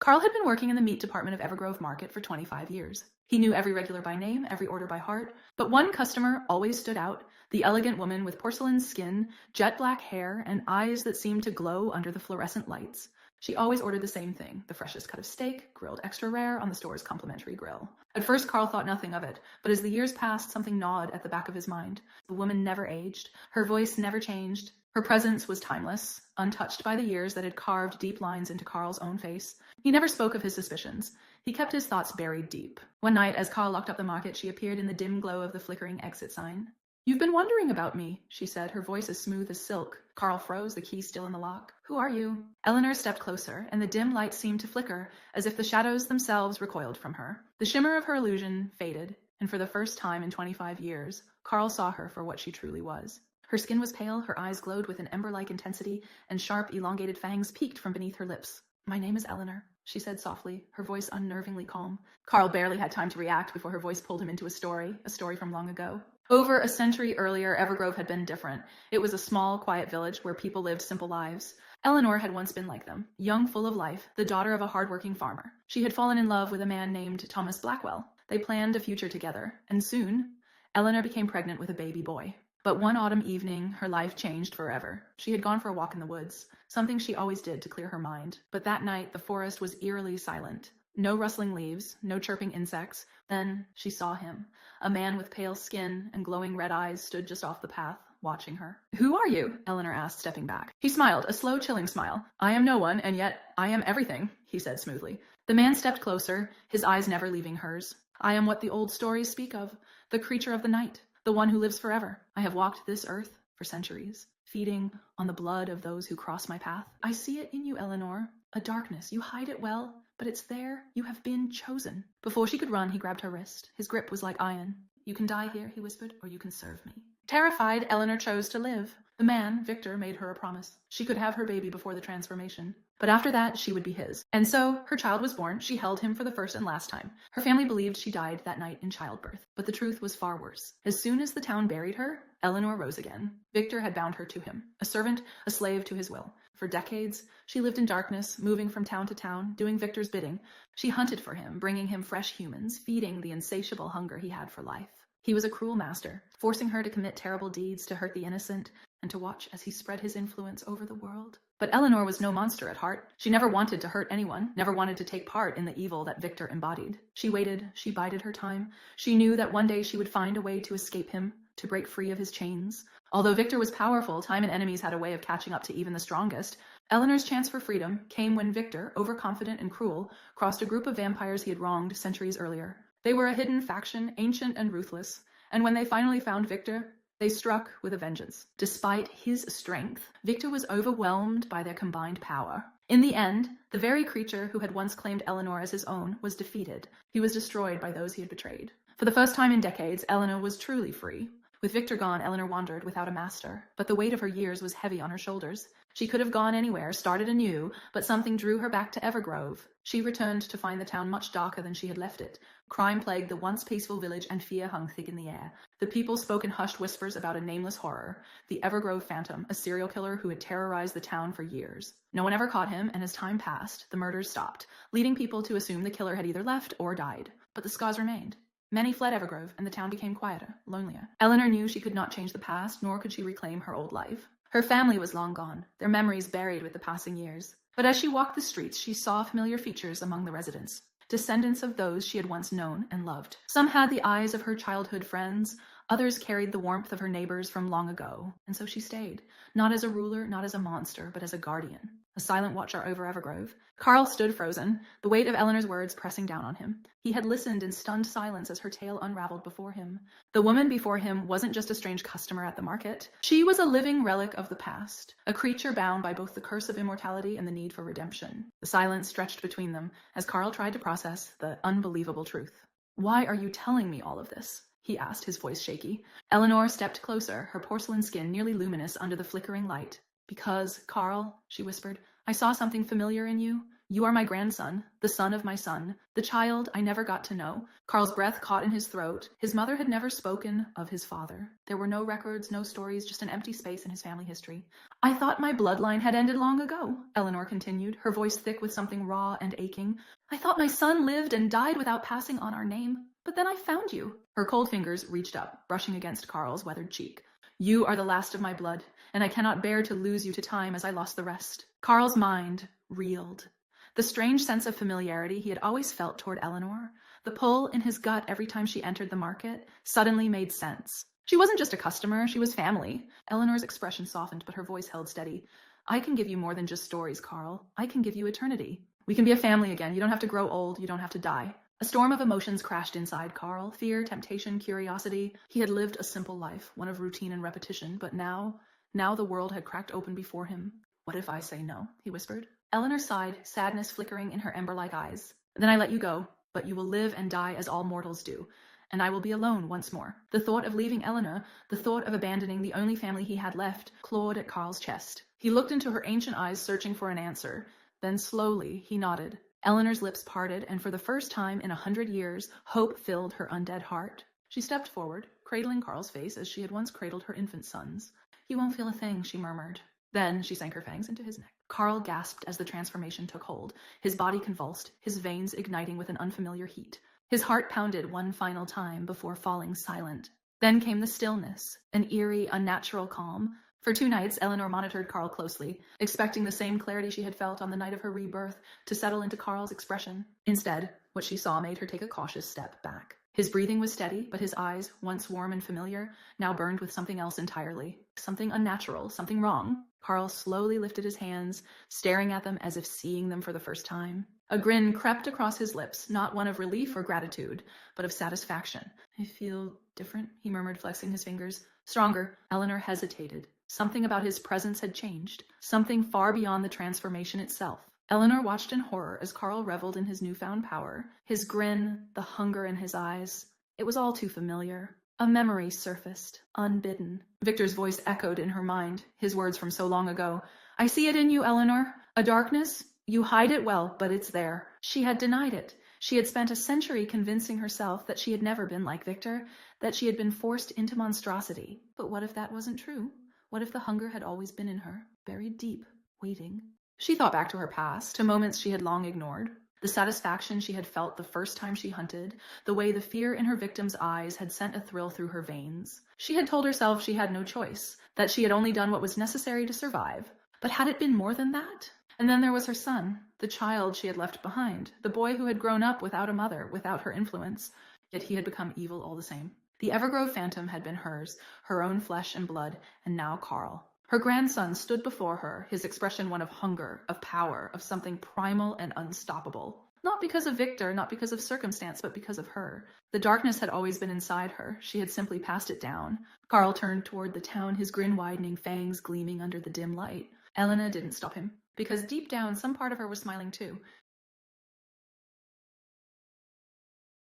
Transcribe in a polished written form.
Carl had been working in the meat department of Evergrove Market for 25 years. He knew every regular by name, every order by heart, but one customer always stood out, the elegant woman with porcelain skin, jet black hair, and eyes that seemed to glow under the fluorescent lights. She always ordered the same thing, the freshest cut of steak, grilled extra rare on the store's complimentary grill. At first, Carl thought nothing of it, but as the years passed, something gnawed at the back of his mind. The woman never aged. Her voice never changed. Her presence was timeless, untouched by the years that had carved deep lines into Carl's own face. He never spoke of his suspicions. He kept his thoughts buried deep. One night, as Carl locked up the market, she appeared in the dim glow of the flickering exit sign. "You've been wondering about me," she said, her voice as smooth as silk. Carl froze, the key still in the lock. "Who are you?" Eleanor stepped closer, and the dim light seemed to flicker, as if the shadows themselves recoiled from her. The shimmer of her illusion faded, and for the first time in 25 years, Carl saw her for what she truly was. Her skin was pale, her eyes glowed with an ember-like intensity, and sharp, elongated fangs peeked from beneath her lips. "My name is Eleanor," she said softly, her voice unnervingly calm. Carl barely had time to react before her voice pulled him into a story from long ago. Over a century earlier, Evergrove had been different. It was a small, quiet village where people lived simple lives. Eleanor had once been like them, young, full of life, the daughter of a hard-working farmer. She had fallen in love with a man named Thomas Blackwell. They planned a future together, and soon, Eleanor became pregnant with a baby boy. But one autumn evening, her life changed forever. She had gone for a walk in the woods, something she always did to clear her mind. But that night, the forest was eerily silent. No rustling leaves, no chirping insects. Then she saw him. A man with pale skin and glowing red eyes stood just off the path, watching her. "Who are you?" Eleanor asked, stepping back. He smiled, a slow, chilling smile. "I am no one, and yet I am everything," he said smoothly. The man stepped closer, his eyes never leaving hers. "I am what the old stories speak of, the creature of the night, the one who lives forever. I have walked this earth for centuries, feeding on the blood of those who cross my path. I see it in you, Eleanor, a darkness. You hide it well, but it's there. You have been chosen." Before she could run, he grabbed her wrist. His grip was like iron. "You can die here," he whispered, "or you can serve me." Terrified, Eleanor chose to live. The man, Victor, made her a promise. She could have her baby before the transformation. But after that, she would be his. And so, her child was born. She held him for the first and last time. Her family believed she died that night in childbirth. But the truth was far worse. As soon as the town buried her, Eleanor rose again. Victor had bound her to him. A servant, a slave to his will. For decades, she lived in darkness, moving from town to town, doing Victor's bidding. She hunted for him, bringing him fresh humans, feeding the insatiable hunger he had for life. He was a cruel master, forcing her to commit terrible deeds to hurt the innocent, and to watch as he spread his influence over the world. But Eleanor was no monster at heart. She never wanted to hurt anyone, never wanted to take part in the evil that Victor embodied. She waited, she bided her time. She knew that one day she would find a way to escape him, to break free of his chains. Although Victor was powerful, time and enemies had a way of catching up to even the strongest. Eleanor's chance for freedom came when Victor, overconfident and cruel, crossed a group of vampires he had wronged centuries earlier. They were a hidden faction, ancient and ruthless, and when they finally found Victor, they struck with a vengeance. Despite his strength, Victor was overwhelmed by their combined power. In the end, the very creature who had once claimed Eleanor as his own was defeated. He was destroyed by those he had betrayed. For the first time in decades, Eleanor was truly free. With Victor gone, Eleanor wandered without a master, but the weight of her years was heavy on her shoulders. She could have gone anywhere, started anew, but something drew her back to Evergrove. She returned to find the town much darker than she had left it. Crime plagued the once peaceful village, and fear hung thick in the air. The people spoke in hushed whispers about a nameless horror, the Evergrove Phantom, a serial killer who had terrorized the town for years. No one ever caught him, and as time passed, the murders stopped, leading people to assume the killer had either left or died. But the scars remained. Many fled Evergrove, and the town became quieter, lonelier. Eleanor knew she could not change the past, nor could she reclaim her old life. Her family was long gone, their memories buried with the passing years. But as she walked the streets, she saw familiar features among the residents, descendants of those she had once known and loved. Some had the eyes of her childhood friends, others carried the warmth of her neighbors from long ago, and so she stayed, not as a ruler, not as a monster, but as a guardian, a silent watcher over Evergrove. Carl stood frozen, the weight of Eleanor's words pressing down on him. He had listened in stunned silence as her tale unraveled before him. The woman before him wasn't just a strange customer at the market. She was a living relic of the past, a creature bound by both the curse of immortality and the need for redemption. The silence stretched between them as Carl tried to process the unbelievable truth. "Why are you telling me all of this?" he asked, his voice shaky. Eleanor stepped closer, her porcelain skin nearly luminous under the flickering light. "Because, Carl," she whispered, "I saw something familiar in you. You are my grandson, the son of my son, the child I never got to know. Carl's breath caught in his throat. His mother had never spoken of his father. There were no records, no stories, just an empty space in his family history. I thought my bloodline had ended long ago, Eleanor continued, her voice thick with something raw and aching. I thought my son lived and died without passing on our name. But then I found you. Her cold fingers reached up, brushing against Carl's weathered cheek. You are the last of my blood, and I cannot bear to lose you to time as I lost the rest. Carl's mind reeled. The strange sense of familiarity he had always felt toward Eleanor, the pull in his gut every time she entered the market, suddenly made sense. She wasn't just a customer, she was family. Eleanor's expression softened, but her voice held steady. I can give you more than just stories, Carl. I can give you eternity. We can be a family again. You don't have to grow old. You don't have to die. A storm of emotions crashed inside Carl. Fear, temptation, curiosity. He had lived a simple life, one of routine and repetition, but now the world had cracked open before him. What if I say no? He whispered. Eleanor sighed, sadness flickering in her ember-like eyes. Then I let you go, but you will live and die as all mortals do, and I will be alone once more. The thought of leaving Eleanor, the thought of abandoning the only family he had left, clawed at Carl's chest. He looked into her ancient eyes, searching for an answer. Then slowly he nodded. Eleanor's lips parted, and for the first time in 100 years, hope filled her undead heart. She stepped forward, cradling Carl's face as she had once cradled her infant son's. You won't feel a thing, she murmured. Then she sank her fangs into his neck. Carl gasped as the transformation took hold. His body convulsed, his veins igniting with an unfamiliar heat. His heart pounded one final time before falling silent. Then came the stillness, an eerie, unnatural calm. For 2 nights, Eleanor monitored Carl closely, expecting the same clarity she had felt on the night of her rebirth to settle into Carl's expression. Instead, what she saw made her take a cautious step back. His breathing was steady, but his eyes, once warm and familiar, now burned with something else entirely. Something unnatural, something wrong. Carl slowly lifted his hands, staring at them as if seeing them for the first time. A grin crept across his lips, not one of relief or gratitude, but of satisfaction. I feel different, he murmured, flexing his fingers. Stronger. Eleanor hesitated. Something about his presence had changed, something far beyond the transformation itself. Eleanor watched in horror as Carl reveled in his newfound power, his grin, the hunger in his eyes. It was all too familiar. A memory surfaced, unbidden. Victor's voice echoed in her mind, his words from so long ago. I see it in you, Eleanor. A darkness. You hide it well, but it's there. She had denied it. She had spent a century convincing herself that she had never been like Victor, that she had been forced into monstrosity. But what if that wasn't true? What if the hunger had always been in her, buried deep, waiting? She thought back to her past, to moments she had long ignored. The satisfaction she had felt the first time she hunted, the way the fear in her victim's eyes had sent a thrill through her veins. She had told herself she had no choice, that she had only done what was necessary to survive. But had it been more than that? And then there was her son, the child she had left behind, the boy who had grown up without a mother, without her influence. Yet he had become evil all the same. The Evergrove phantom had been hers, her own flesh and blood, and now Carl. Her grandson stood before her, his expression one of hunger, of power, of something primal and unstoppable. Not because of Victor, not because of circumstance, but because of her. The darkness had always been inside her. She had simply passed it down. Carl turned toward the town, his grin widening, fangs gleaming under the dim light. Elena didn't stop him, because deep down some part of her was smiling too.